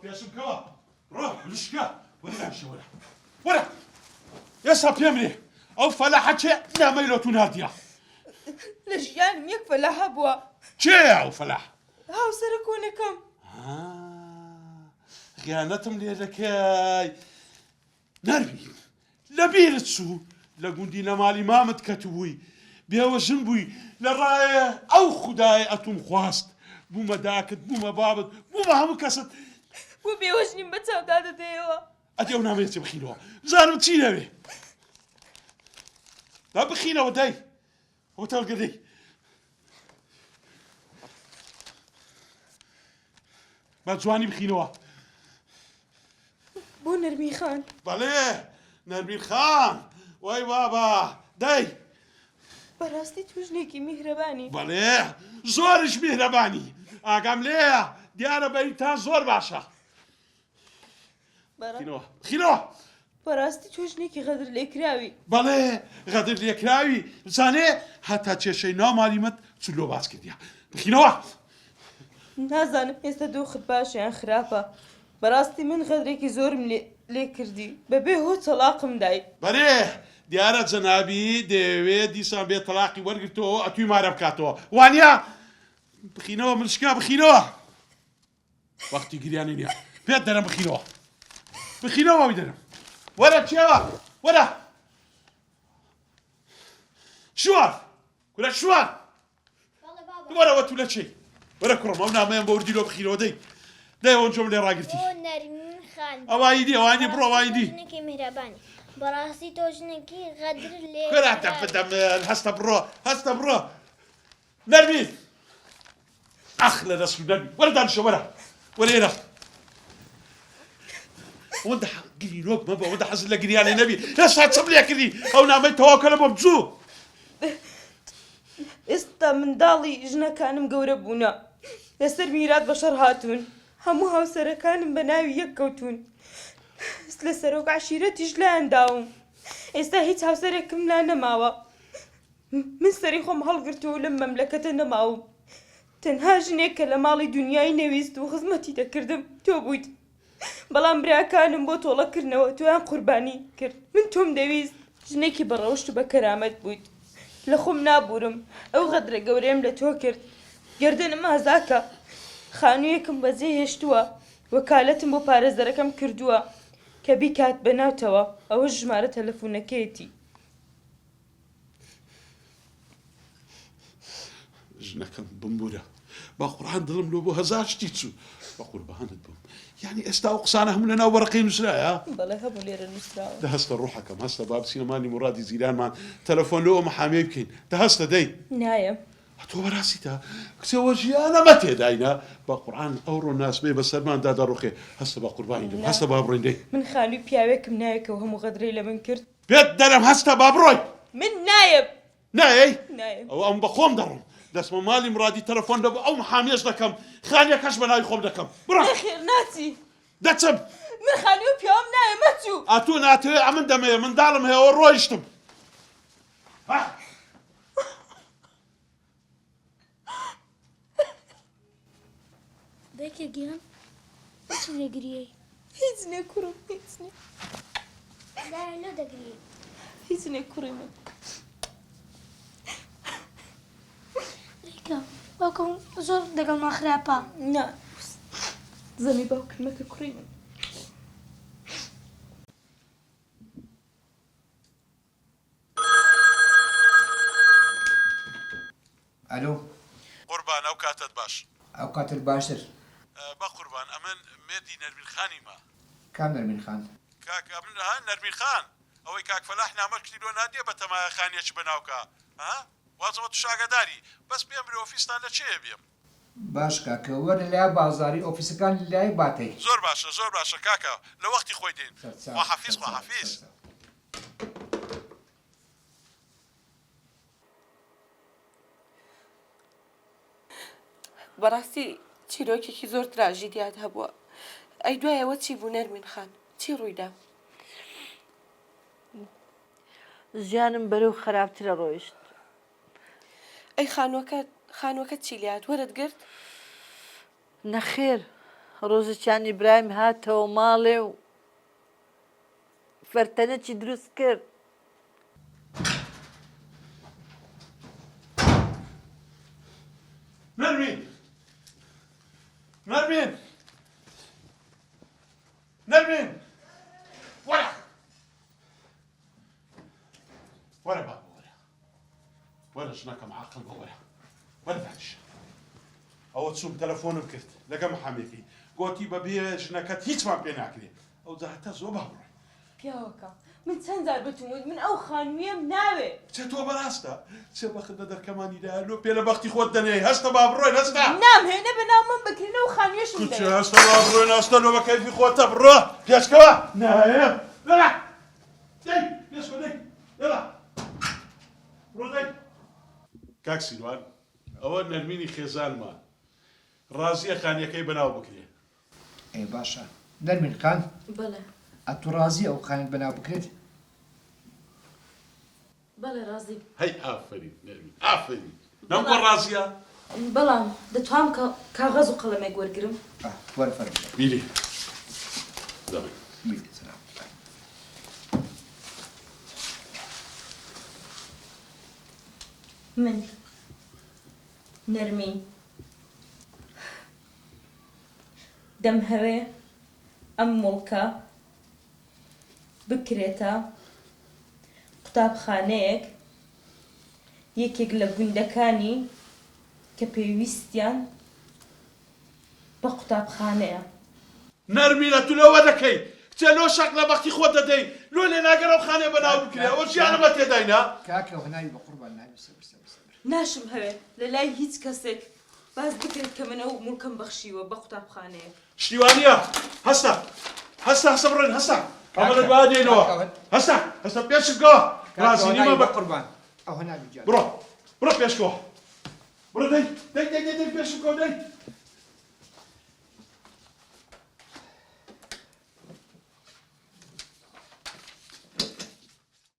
بيشم كوا روح لشكا ولا شو ولا يا سابيمري او فلاحة شيء لا ميلوتون هادية لجيان يكفى لها بوا شيء او فلاح هاو سركونكم خيانتم لي لكاي نربي لبيرتسو لقوندي مالي ما متكتبوي بيهو جنبوي لرايه او خداي اتم خواست بوما داكت بوما بابت بوما هم كست وبيوجني بتساو دادا ديوا اتي او ناميتي بخينوا زانم تشينا بي لا بخينا وداي هو تلقى دي ما تزواني بخينوا بو نرمي خان باليه نرمي خان واي بابا داي براستي توجنيكي مهرباني باليه زورش مهرباني اقام ليه ديارة بيتها زور باشا خينوا خينوا براستي توجنيكي غدر الإكراوي باليه غدر اليكراوي زاني حتى تشي ناماليمت تسلو باس كرديا خينوا نازانم ئێستا دۆ خت باشیان خراپە بەڕاستی من غەدرێکی زۆرم لێ کردی بەبێ هۆ تەلاقم دای بەرێ دیارە جەنابی دەوێت دیسان بێت تەلاقی وەرگرتەوە ئەتوی مارە بکاتەوە وانە بخینەوە ملشکا بخینەوە وەختی گریانی نییە پێت دەرم بخینەوە بخینەوە وی دەرم وەرە چێوە وەرە شوار کورە شوار وەرەوە تو لە چی وەرە کوڕم ئەو نامەیان بە وردیلۆ بخینەوە دەی دەیەوە جۆم لێ ڕاگرتی نەرمین خان ئەوایی دی ئەوانی بڕۆ ئەوانی دی ژنێکی میهرەبانی بەڕاستی تۆ ژنێکی غەدر لێ كرهت بدم هستا برو هستا برو نرمي اخلى رسول نرمي ولا دان شو ولا هنا وانت قلي لوك ما بقى وانت حصل لك يعني نبي ليش هتصب لي كذي او نعمل تواكل بمجو ئێستا منداڵی ژنەکانم گەورە بوونە لەسەر میرات بەشەر هاتوون هەموو هاوسەرەکانم بە ناوی یەک کەوتون لە سەرۆک عەشیرەتیش لایەنداوم ئێستا هیچ هاوسەرێکم لا نەماوە من سەری خۆم هەڵگرتووە لەم مەملەکەتە نەماوم تەنها ژنێک کە لە ماڵی دنیای نەویست و خزمەتی دەکردم تۆ بوویت بەڵام براکانم بۆ تۆڵەکردنەوە تۆیان قوربانی کرد من تۆم دەویست ژنێکی بەڕەوشت و بە کەرامەت بوویت لە خۆم نابوورم ئەو غەدرە گەورەیم لە تۆ کرد گردنم ئازاکە خانوویەکم بەجێ هێشتووە وەکالەتم بۆ پارێزەرەکەم کردووە کە بیکات بەناوتەوە ئەوە ژمارە تەلەفۆنەکەیەتی ژنەکەم بمبورە با قورآن دڵم لۆ بۆ هەزار شتی چوو بە قوربانت بووم يعني ئێستا و قسانە هەموو لەناو وەرەقەی نووسرایە بەڵێ هەبوو لێرە نووسراوە دەهەستە ڕوحەکەم هەستە با بچینەمانی مورادی زیرانمان تەلەفۆن لەوە محامێ بکەین دەهەستە دەی نایە تۆ بەڕاستیتە کچەوە ژیانەمە تێداینە بە قورآن ئەوڕۆ ناسبێ بە سەرماندا دەڕوخێ هەستە بە قوربانی دەم هەستە با بڕۆین دەی من خانووی پیاوێکم نایەکەوە هەموو غەدرەی لە من کرد پێت دەرم هەستە با بڕۆی من نایە نایەی نایە ئەو ئەم بە خۆم دەڕۆم دەستمە مالی مرادی تەلەفۆن دەبوو ئەو محامێش دەکەم خانیەکەش بە ناوی خۆم دەکەم بڕۆ خێر ناچی دەچم من خانووی پیاوەم نایە مەچوو ئەتوو ناتوێ ئەمن دەمەیە منداڵم هەیەەوە ڕۆیشتم دایکە گیان چ لێگریەی هیچ نێ کوڕم هیچ نێ لای لۆ دەگری هیچ نێ کوڕی من دایکە باوکەم زۆر دەگەڵمان خراپە نا زەمی باوکم مەکە کوڕی من الو قوربان ئەو کاتت باش ئەو کاتر باشتر بە قوربان ئەمن مێردی نەرمین خانی ما کام نەرمین خان کاک ئەمن نەرمین خان ئەوەی کاک فەلاح نامەر کردیلۆ نادێ بە تەمایە خانیەکی بەناوکە وازەوە تو شاگەداری بەس بێم برێ ئۆفیستان لە چێە بێم باش کاکە وەرە لای بازاری ئۆفیسەکان لای باتەی زۆر باشە کاکە لە وەختی خۆی دێن خواحافیز خواحافیز بەڕاستی چیرۆکێکی زۆر تراژیدیات هەبووە ئەی دوایەوە چی بوو نەرمین خان چی ڕوویدا ژیانم بەرەو خراپترە ڕۆیشت ئەی خانووەکە چی لات وەرت گرت نەخێر ڕۆژێکیان ئیبراهیم هاتەوە ماڵێ و فەرتەنەکی دروست کرد. نەرمین نەرمین نەرمین وەرە وەرە بابە وەرە وەرە ژنەکەم عاقڵ بە وەرە دانیش ئەوە چووم تەلەفۆنم کرد لەگەڵ محەمێکی گوتی بەبێ ژنەکەت هیچمان پێ ناکرێت ئەو جاهتە زۆر بابڕۆی پیاوەکە من چەند جار بتومت من ئەو خانوویەم ناوێ چێ تۆ بەڕاستە چێ بەخت لە دەرکەمانیدا لۆ پێ لە بەختی خۆت دەنێ هەستە با بڕۆی هەستا نامهێنە بەناو من بکردنە و خانوێشم چێ هەستە با بڕۆی ناستە لۆ بە کەیفی خۆتە بڕۆ پێشکەوە نایە لەلا دەی پێشکە دەی لەلا بڕۆ دەی کاک سیروان ئەوە نەرمینی خێزانمان ڕازیە خانیەکەی بەناو بکرێ ئێ باشە نەرمین خان بەڵێ ئەتو ڕازی ئەو خانت بەناو بکرێت بەڵێ ڕازی هەی ئافرین نەرمین ئافرین نەم بۆ ڕازیە بەڵام دەتوام کاغەز و قەڵەمێک وەرگرم وەرە فەرم بیری دەڵێ من نەرمین دەم هەوێ ئەم مڵکە بکرێتە قوتابخانەیەک یەکێک لە گوندەکانی کە پێویستیان بە قوتابخانەیە. نەرمینە تو لەوە دەکەی کچە لۆ شەق لە بەختی خۆت دەدەی لۆ لێ ناگەرە و خانێ بەناو بکرێ ئەوە ژیانەمە تێداینا کاکە هەناوی بە قوربان ناوی سەبر ناشم هەوێ لە لای هیچ کەسێک باز بکرێت کە من ئەو مڵکەم بەخشیوە بە قوتابخانەیە. شتیوانیە هەستا هەستا بڕێن هەستا ئەمە لە دوای دێنەوە هەستا پێشکەوە ڕازی نیمە بە قوربان ئەو هەناوی جان بڕۆ پێشکەوە بڕۆ دەی پێشکەوە دەی